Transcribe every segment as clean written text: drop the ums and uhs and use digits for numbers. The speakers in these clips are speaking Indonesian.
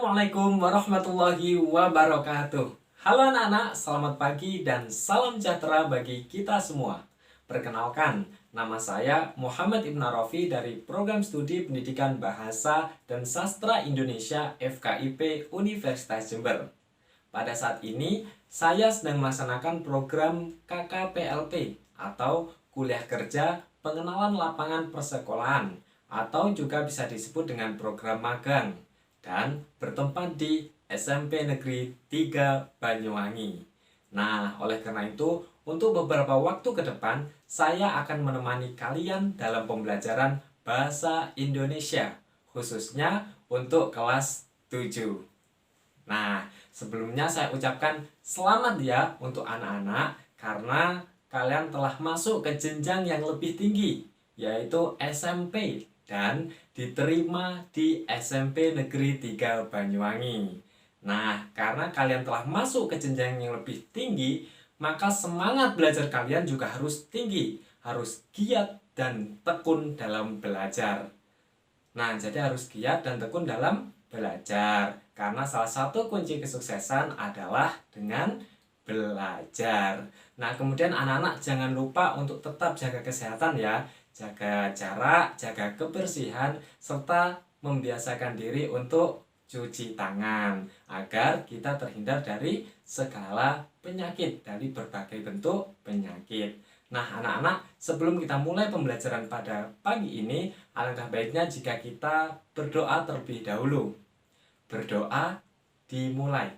Assalamualaikum warahmatullahi wabarakatuh. Halo anak-anak, selamat pagi dan salam sejahtera bagi kita semua. Perkenalkan, nama saya Muhammad Ibn Arafi dari Program Studi Pendidikan Bahasa dan Sastra Indonesia FKIP Universitas Jember. Pada saat ini, saya sedang melaksanakan program KKPLP atau Kuliah Kerja Pengenalan Lapangan Persekolahan atau juga bisa disebut dengan program magang dan bertempat di SMP Negeri 3 Banyuwangi. Nah, oleh karena itu, untuk beberapa waktu ke depan, saya akan menemani kalian dalam pembelajaran Bahasa Indonesia, khususnya untuk kelas 7. Nah, sebelumnya saya ucapkan selamat ya untuk anak-anak karena kalian telah masuk ke jenjang yang lebih tinggi, yaitu SMP dan diterima di SMP Negeri 3 Banyuwangi. Nah, karena kalian telah masuk ke jenjang yang lebih tinggi, maka semangat belajar kalian juga harus tinggi, harus giat dan tekun dalam belajar. Nah, jadi harus giat dan tekun dalam belajar. Karena salah satu kunci kesuksesan adalah dengan belajar. Nah, kemudian anak-anak jangan lupa untuk tetap jaga kesehatan ya. Jaga jarak, jaga kebersihan, serta membiasakan diri untuk cuci tangan agar kita terhindar dari segala penyakit, dari berbagai bentuk penyakit. Nah, anak-anak, sebelum kita mulai pembelajaran pada pagi ini, alangkah baiknya jika kita berdoa terlebih dahulu. Berdoa dimulai.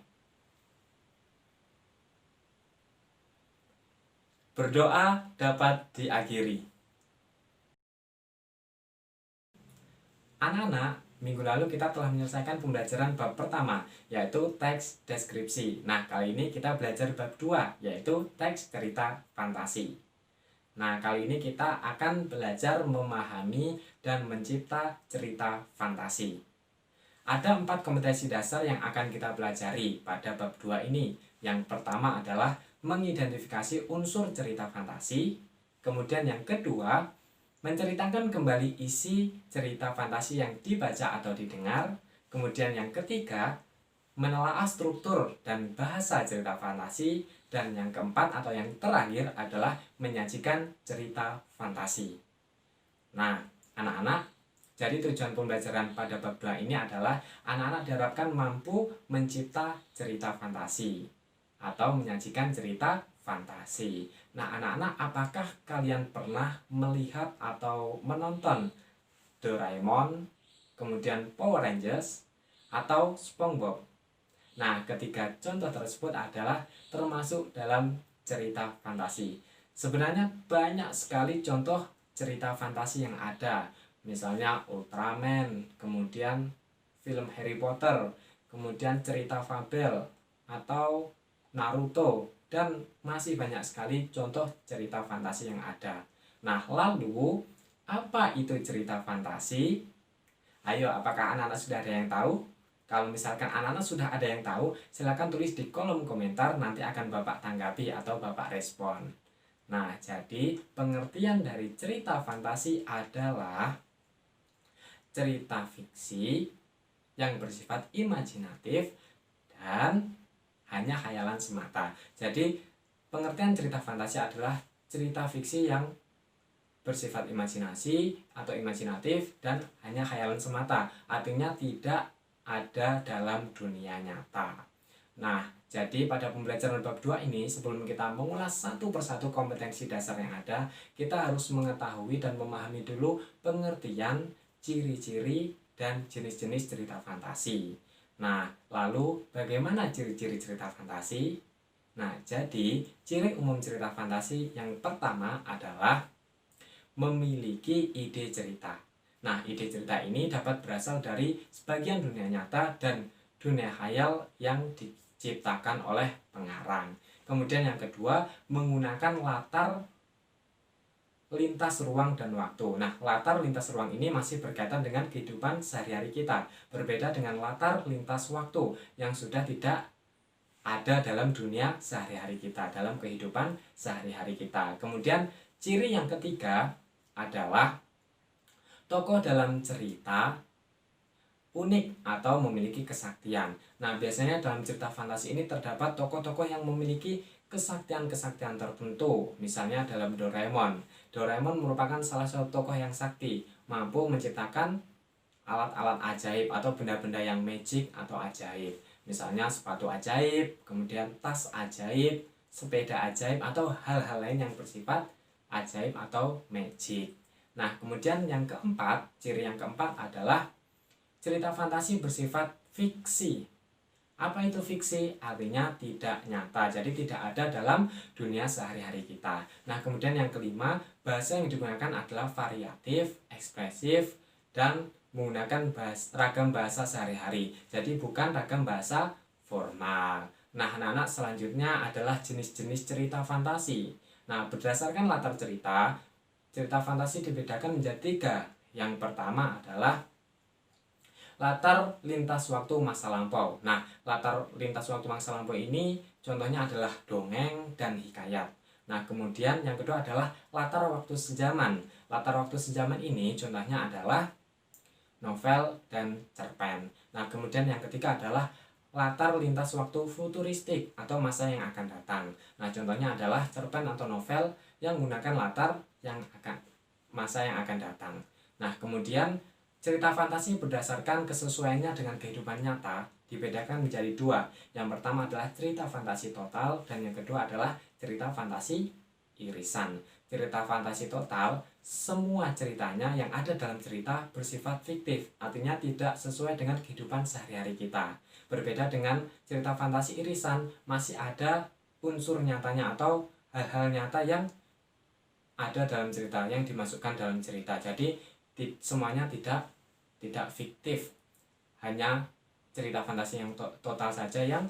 Berdoa dapat diakhiri. Anak-anak, minggu lalu kita telah menyelesaikan pembelajaran bab pertama, yaitu teks deskripsi. Nah, kali ini kita belajar bab 2, yaitu teks cerita fantasi. Nah, kali ini kita akan belajar memahami dan mencipta cerita fantasi. Ada 4 kompetensi dasar yang akan kita pelajari pada bab 2 ini. Yang pertama adalah mengidentifikasi unsur cerita fantasi. Kemudian yang kedua, menceritakan kembali isi cerita fantasi yang dibaca atau didengar. Kemudian yang ketiga, menelaah struktur dan bahasa cerita fantasi. Dan yang keempat atau yang terakhir adalah menyajikan cerita fantasi. Nah, anak-anak, jadi tujuan pembelajaran pada bab 2 ini adalah anak-anak diharapkan mampu mencipta cerita fantasi atau menyajikan cerita fantasi. Nah, anak-anak, apakah kalian pernah melihat atau menonton Doraemon, kemudian Power Rangers, atau SpongeBob? Nah, ketiga contoh tersebut adalah termasuk dalam cerita fantasi. Sebenarnya banyak sekali contoh cerita fantasi yang ada. Misalnya Ultraman, kemudian film Harry Potter, kemudian cerita fabel, atau Naruto, dan masih banyak sekali contoh cerita fantasi yang ada. Nah, lalu apa itu cerita fantasi? Ayo, apakah anak-anak sudah ada yang tahu? Kalau misalkan anak-anak sudah ada yang tahu, silakan tulis di kolom komentar, nanti akan Bapak tanggapi atau Bapak respon. Nah, jadi pengertian dari cerita fantasi adalah cerita fiksi yang bersifat imajinatif dan hanya khayalan semata. Jadi, pengertian cerita fantasi adalah cerita fiksi yang bersifat imajinasi atau imajinatif dan hanya khayalan semata. Artinya tidak ada dalam dunia nyata. Nah, jadi pada pembelajaran bab 2 ini, sebelum kita mengulas satu persatu kompetensi dasar yang ada, kita harus mengetahui dan memahami dulu pengertian, ciri-ciri, dan jenis-jenis cerita fantasi. Nah, lalu bagaimana ciri-ciri cerita fantasi? Nah, jadi ciri umum cerita fantasi yang pertama adalah memiliki ide cerita. Nah, ide cerita ini dapat berasal dari sebagian dunia nyata dan dunia khayal yang diciptakan oleh pengarang. Kemudian yang kedua, menggunakan latar lintas ruang dan waktu. Nah, latar lintas ruang ini masih berkaitan dengan kehidupan sehari-hari kita. Berbeda dengan latar lintas waktu yang sudah tidak ada dalam dunia sehari-hari kita, dalam kehidupan sehari-hari kita. Kemudian ciri yang ketiga adalah tokoh dalam cerita unik atau memiliki kesaktian. Nah, biasanya dalam cerita fantasi ini terdapat tokoh-tokoh yang memiliki kesaktian-kesaktian tertentu. Misalnya dalam Doraemon. Doraemon merupakan salah satu tokoh yang sakti, mampu menciptakan alat-alat ajaib atau benda-benda yang magic atau ajaib. Misalnya sepatu ajaib, kemudian tas ajaib, sepeda ajaib, atau hal-hal lain yang bersifat ajaib atau magic. Nah, kemudian yang keempat, ciri yang keempat adalah cerita fantasi bersifat fiksi. Apa itu fiksi? Artinya tidak nyata, jadi tidak ada dalam dunia sehari-hari kita. Nah, kemudian yang kelima, bahasa yang digunakan adalah variatif, ekspresif, dan menggunakan ragam bahasa sehari-hari. Jadi bukan ragam bahasa formal. Nah, anak-anak, selanjutnya adalah jenis-jenis cerita fantasi. Nah, berdasarkan latar cerita, cerita fantasi dibedakan menjadi 3. Yang pertama adalah latar lintas waktu masa lampau. Nah, latar lintas waktu masa lampau ini contohnya adalah dongeng dan hikayat. Nah, kemudian yang kedua adalah latar waktu sejaman. Latar waktu sejaman ini contohnya adalah novel dan cerpen. Nah, kemudian yang ketiga adalah latar lintas waktu futuristik atau masa yang akan datang. Nah, contohnya adalah cerpen atau novel yang menggunakan latar yang akan masa yang akan datang. Nah, kemudian cerita fantasi berdasarkan kesesuaiannya dengan kehidupan nyata dibedakan menjadi 2. Yang pertama adalah cerita fantasi total dan yang kedua adalah cerita fantasi irisan. Cerita fantasi total, semua ceritanya yang ada dalam cerita bersifat fiktif, artinya tidak sesuai dengan kehidupan sehari-hari kita. Berbeda dengan cerita fantasi irisan, masih ada unsur nyatanya atau hal-hal nyata yang ada dalam cerita, yang dimasukkan dalam cerita. Jadi semuanya tidak fiktif, hanya cerita fantasi yang total saja yang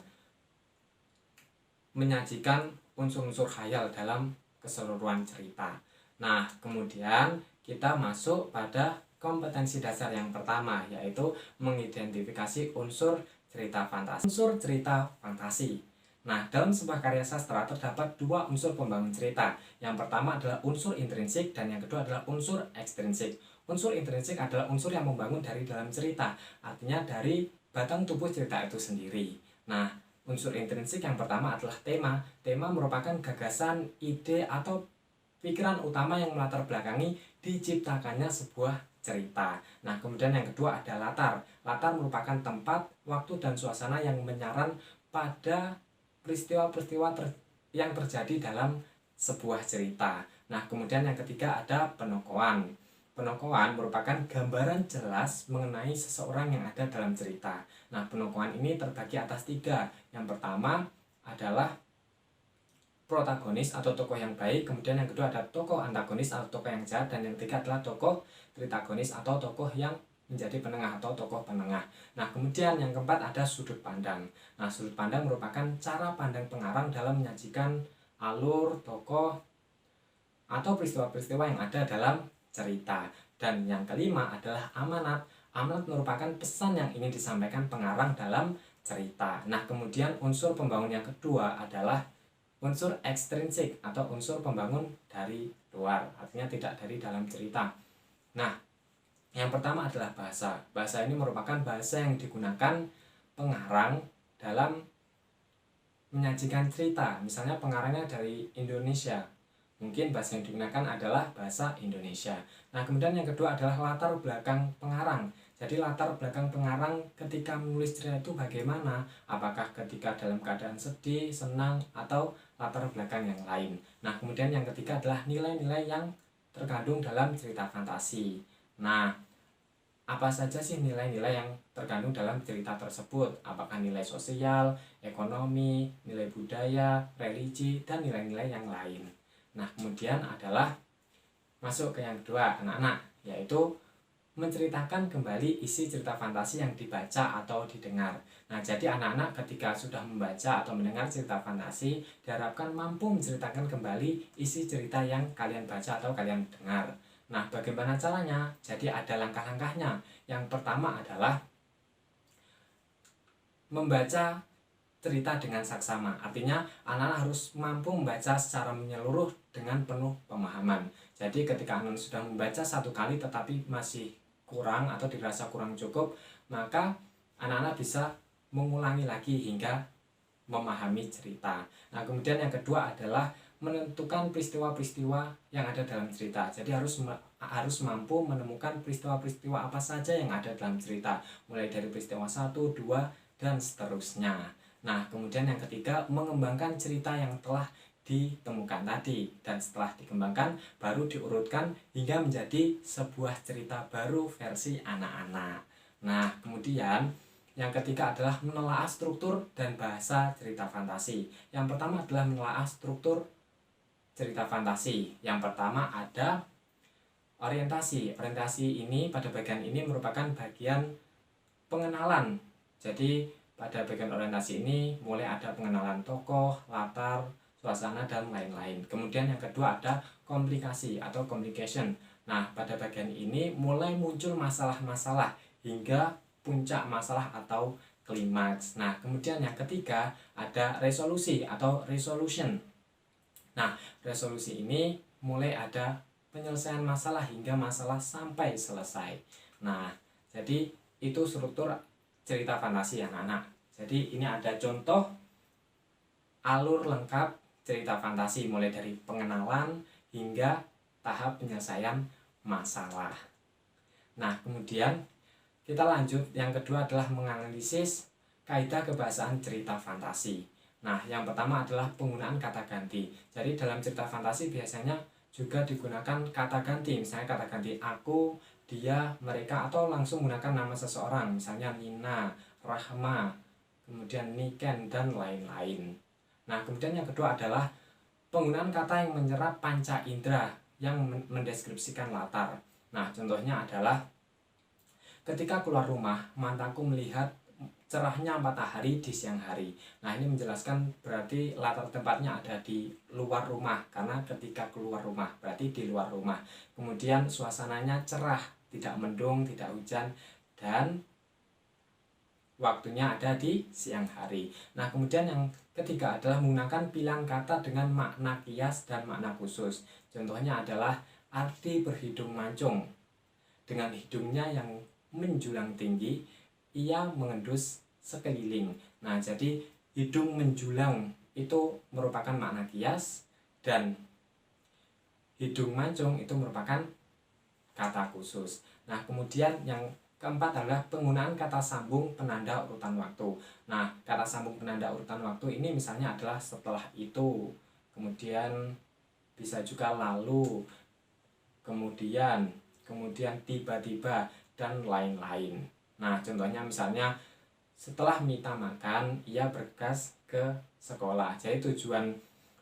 menyajikan unsur-unsur khayal dalam keseluruhan cerita. Nah, kemudian kita masuk pada kompetensi dasar yang pertama, yaitu mengidentifikasi unsur cerita fantasi. Unsur cerita fantasi. Nah, dalam sebuah karya sastra terdapat 2 unsur pembangun cerita. Yang pertama adalah unsur intrinsik dan yang kedua adalah unsur ekstrinsik. Unsur intrinsik adalah unsur yang membangun dari dalam cerita, artinya dari batang tubuh cerita itu sendiri. Nah, unsur intrinsik yang pertama adalah tema. Tema merupakan gagasan, ide, atau pikiran utama yang melatar belakangi diciptakannya sebuah cerita. Nah, kemudian yang kedua ada latar. Latar merupakan tempat, waktu, dan suasana yang menyaran pada peristiwa-peristiwa yang terjadi dalam sebuah cerita. Nah, kemudian yang ketiga ada penokohan. Penokohan merupakan gambaran jelas mengenai seseorang yang ada dalam cerita. Nah, penokohan ini terbagi atas 3. Yang pertama adalah protagonis atau tokoh yang baik, kemudian yang kedua ada tokoh antagonis atau tokoh yang jahat, dan yang ketiga adalah tokoh tritagonis atau tokoh yang menjadi penengah atau tokoh penengah. Nah, kemudian yang keempat ada sudut pandang. Nah, sudut pandang merupakan cara pandang pengarang dalam menyajikan alur, tokoh, atau peristiwa-peristiwa yang ada dalam cerita. Dan yang kelima adalah amanat. Amanat merupakan pesan yang ingin disampaikan pengarang dalam cerita. Nah, kemudian unsur pembangun yang kedua adalah unsur ekstrinsik atau unsur pembangun dari luar, artinya tidak dari dalam cerita. Nah, yang pertama adalah bahasa. Bahasa ini merupakan bahasa yang digunakan pengarang dalam menyajikan cerita. Misalnya pengarangnya dari Indonesia, mungkin bahasa yang digunakan adalah bahasa Indonesia. Nah, kemudian yang kedua adalah latar belakang pengarang. Jadi latar belakang pengarang ketika menulis cerita itu bagaimana? Apakah ketika dalam keadaan sedih, senang, atau latar belakang yang lain. Nah, kemudian yang ketiga adalah nilai-nilai yang terkandung dalam cerita fantasi. Nah, apa saja sih nilai-nilai yang terkandung dalam cerita tersebut? Apakah nilai sosial, ekonomi, nilai budaya, religi, dan nilai-nilai yang lain? Nah, kemudian adalah masuk ke yang kedua, anak-anak, yaitu menceritakan kembali isi cerita fantasi yang dibaca atau didengar. Nah, jadi anak-anak ketika sudah membaca atau mendengar cerita fantasi, diharapkan mampu menceritakan kembali isi cerita yang kalian baca atau kalian dengar. Nah, bagaimana caranya? Jadi ada langkah-langkahnya. Yang pertama adalah membaca cerita dengan saksama. Artinya anak-anak harus mampu membaca secara menyeluruh dengan penuh pemahaman. Jadi ketika anak sudah membaca 1 kali tetapi masih kurang atau dirasa kurang cukup, maka anak-anak bisa mengulangi lagi hingga memahami cerita. Nah, kemudian yang kedua adalah menentukan peristiwa-peristiwa yang ada dalam cerita. Jadi harus mampu menemukan peristiwa-peristiwa apa saja yang ada dalam cerita, mulai dari peristiwa 1, 2, dan seterusnya. Nah, kemudian yang ketiga, mengembangkan cerita yang telah ditemukan tadi, dan setelah dikembangkan baru diurutkan hingga menjadi sebuah cerita baru versi anak-anak. Nah, kemudian yang ketiga adalah menelaah struktur dan bahasa cerita fantasi. Yang pertama adalah menelaah struktur cerita fantasi. Yang pertama ada orientasi. Orientasi ini pada bagian ini merupakan bagian pengenalan. Jadi pada bagian orientasi ini mulai ada pengenalan tokoh, latar, suasana, dan lain-lain. Kemudian yang kedua ada komplikasi atau complication. Nah, pada bagian ini mulai muncul masalah-masalah hingga puncak masalah atau klimaks. Nah, kemudian yang ketiga ada resolusi atau resolution. Nah, resolusi ini mulai ada penyelesaian masalah hingga masalah sampai selesai. Nah, jadi itu struktur cerita fantasi anak-anak. Jadi ini ada contoh alur lengkap cerita fantasi mulai dari pengenalan hingga tahap penyelesaian masalah. Nah, kemudian kita lanjut, yang kedua adalah menganalisis kaidah kebahasaan cerita fantasi. Nah, yang pertama adalah penggunaan kata ganti. Jadi dalam cerita fantasi biasanya juga digunakan kata ganti, misalnya kata ganti aku, dia, mereka, atau langsung menggunakan nama seseorang, misalnya Nina, Rahma, kemudian Niken, dan lain-lain. Nah, kemudian yang kedua adalah penggunaan kata yang menyerap panca indera yang mendeskripsikan latar. Nah, contohnya adalah ketika keluar rumah, mataku melihat cerahnya matahari di siang hari. Nah, ini menjelaskan berarti latar tempatnya ada di luar rumah, karena ketika keluar rumah berarti di luar rumah. Kemudian suasananya cerah, tidak mendung, tidak hujan, dan waktunya ada di siang hari. Nah, kemudian yang ketiga adalah menggunakan pilihan kata dengan makna kias dan makna khusus. Contohnya adalah arti berhidung mancung. Dengan hidungnya yang menjulang tinggi, ia mengendus sekeliling. Nah, jadi hidung menjulang itu merupakan makna kias, dan hidung mancung itu merupakan kata khusus. Nah, kemudian yang keempat adalah penggunaan kata sambung penanda urutan waktu. Nah, kata sambung penanda urutan waktu ini misalnya adalah setelah itu, kemudian bisa juga lalu, kemudian tiba-tiba, dan lain-lain. Nah, contohnya misalnya setelah Mita makan, ia bergegas ke sekolah. Jadi tujuan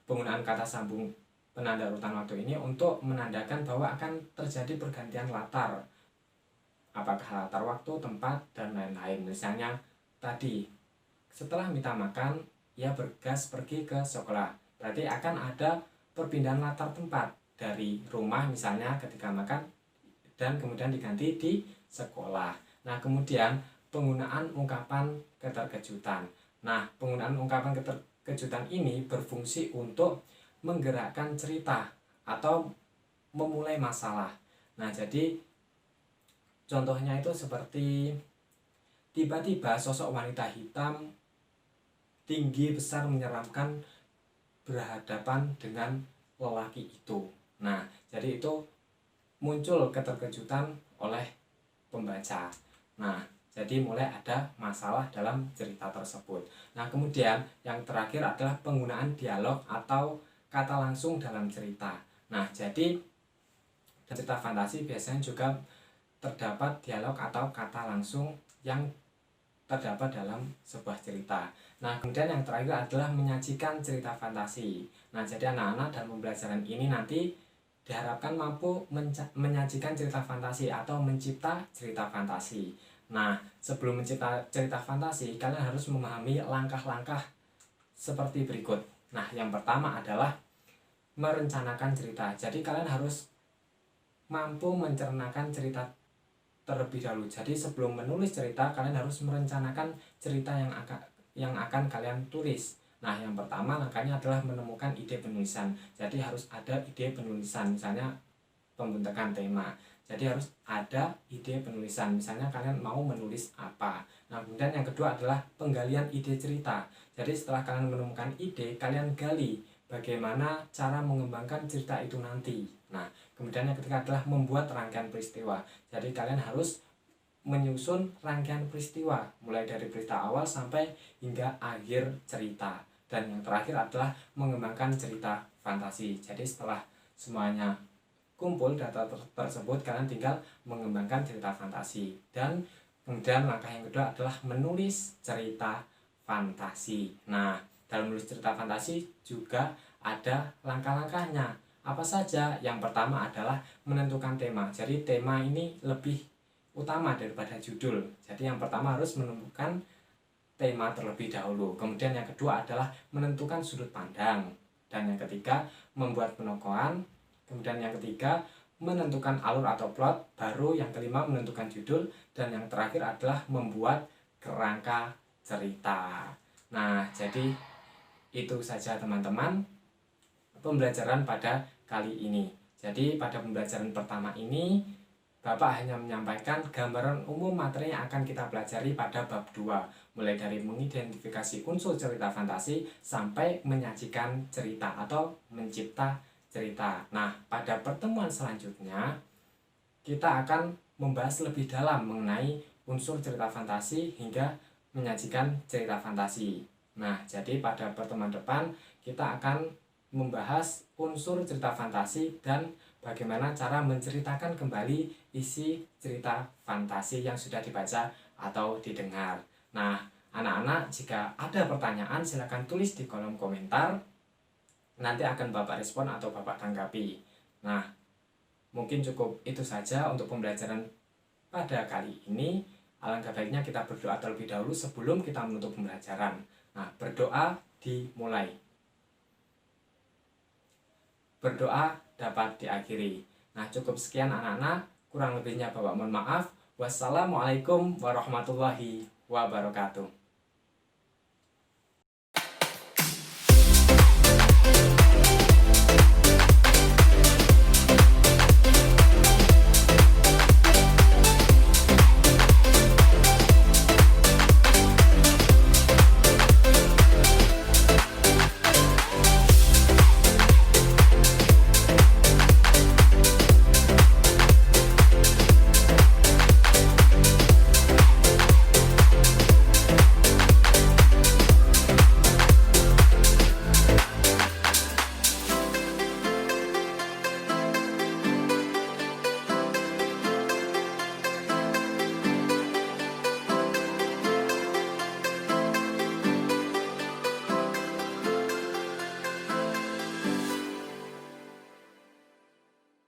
penggunaan kata sambung penanda urutan waktu ini untuk menandakan bahwa akan terjadi pergantian latar. Apakah latar waktu, tempat, dan lain-lain. Misalnya tadi, setelah Mita makan, ia bergegas pergi ke sekolah. Berarti akan ada perpindahan latar tempat dari rumah misalnya ketika makan, dan kemudian diganti di sekolah. Nah, kemudian penggunaan ungkapan keterkejutan. Nah, penggunaan ungkapan keterkejutan ini berfungsi untuk menggerakkan cerita atau memulai masalah. Nah, jadi contohnya itu seperti tiba-tiba sosok wanita hitam tinggi besar menyeramkan berhadapan dengan lelaki itu. Nah, jadi itu muncul keterkejutan oleh pembaca. Nah, jadi mulai ada masalah dalam cerita tersebut. Nah, kemudian yang terakhir adalah penggunaan dialog atau kata langsung dalam cerita. Nah, jadi cerita fantasi biasanya juga terdapat dialog atau kata langsung yang terdapat dalam sebuah cerita. Nah, kemudian yang terakhir adalah menyajikan cerita fantasi. Nah, jadi anak-anak dalam pembelajaran ini nanti diharapkan mampu menyajikan cerita fantasi atau mencipta cerita fantasi. Nah, sebelum mencipta cerita fantasi, kalian harus memahami langkah-langkah seperti berikut. Nah, yang pertama adalah merencanakan cerita. Jadi kalian harus mampu mencernakan cerita terlebih dahulu. Jadi sebelum menulis cerita, kalian harus merencanakan cerita yang akan kalian tulis. Nah, yang pertama langkahnya adalah menemukan ide penulisan. Jadi harus ada ide penulisan, misalnya pembentukan tema. Jadi harus ada ide penulisan. Misalnya kalian mau menulis apa. Nah, kemudian yang kedua adalah penggalian ide cerita. Jadi setelah kalian menemukan ide, kalian gali bagaimana cara mengembangkan cerita itu nanti. Nah, kemudian yang ketiga adalah membuat rangkaian peristiwa. Jadi kalian harus menyusun rangkaian peristiwa mulai dari berita awal sampai hingga akhir cerita. Dan yang terakhir adalah mengembangkan cerita fantasi. Jadi setelah semuanya kumpul data tersebut, kalian tinggal mengembangkan cerita fantasi. Dan kemudian langkah yang kedua adalah menulis cerita fantasi. Nah, dalam menulis cerita fantasi juga ada langkah-langkahnya. Apa saja? Yang pertama adalah menentukan tema. Jadi tema ini lebih utama daripada judul. Jadi yang pertama harus menentukan tema terlebih dahulu. Kemudian yang kedua adalah menentukan sudut pandang. Dan yang ketiga membuat penokohan. Kemudian yang ketiga menentukan alur atau plot. Baru yang kelima menentukan judul. Dan yang terakhir adalah membuat kerangka cerita. Nah, jadi itu saja teman-teman pembelajaran pada kali ini. Jadi pada pembelajaran pertama ini Bapak hanya menyampaikan gambaran umum materi yang akan kita pelajari pada bab 2, mulai dari mengidentifikasi unsur cerita fantasi sampai menyajikan cerita atau mencipta cerita. Nah, pada pertemuan selanjutnya kita akan membahas lebih dalam mengenai unsur cerita fantasi hingga menyajikan cerita fantasi. Nah, jadi pada pertemuan depan kita akan membahas unsur cerita fantasi dan bagaimana cara menceritakan kembali isi cerita fantasi yang sudah dibaca atau didengar. Nah, anak-anak jika ada pertanyaan silakan tulis di kolom komentar. Nanti akan Bapak respon atau Bapak tanggapi. Nah, mungkin cukup itu saja untuk pembelajaran pada kali ini. Alangkah baiknya kita berdoa terlebih dahulu sebelum kita menutup pembelajaran. Nah, berdoa dimulai. Berdoa dapat diakhiri. Nah, cukup sekian anak-anak. Kurang lebihnya Bapak mohon maaf. Wassalamualaikum warahmatullahi wabarakatuh.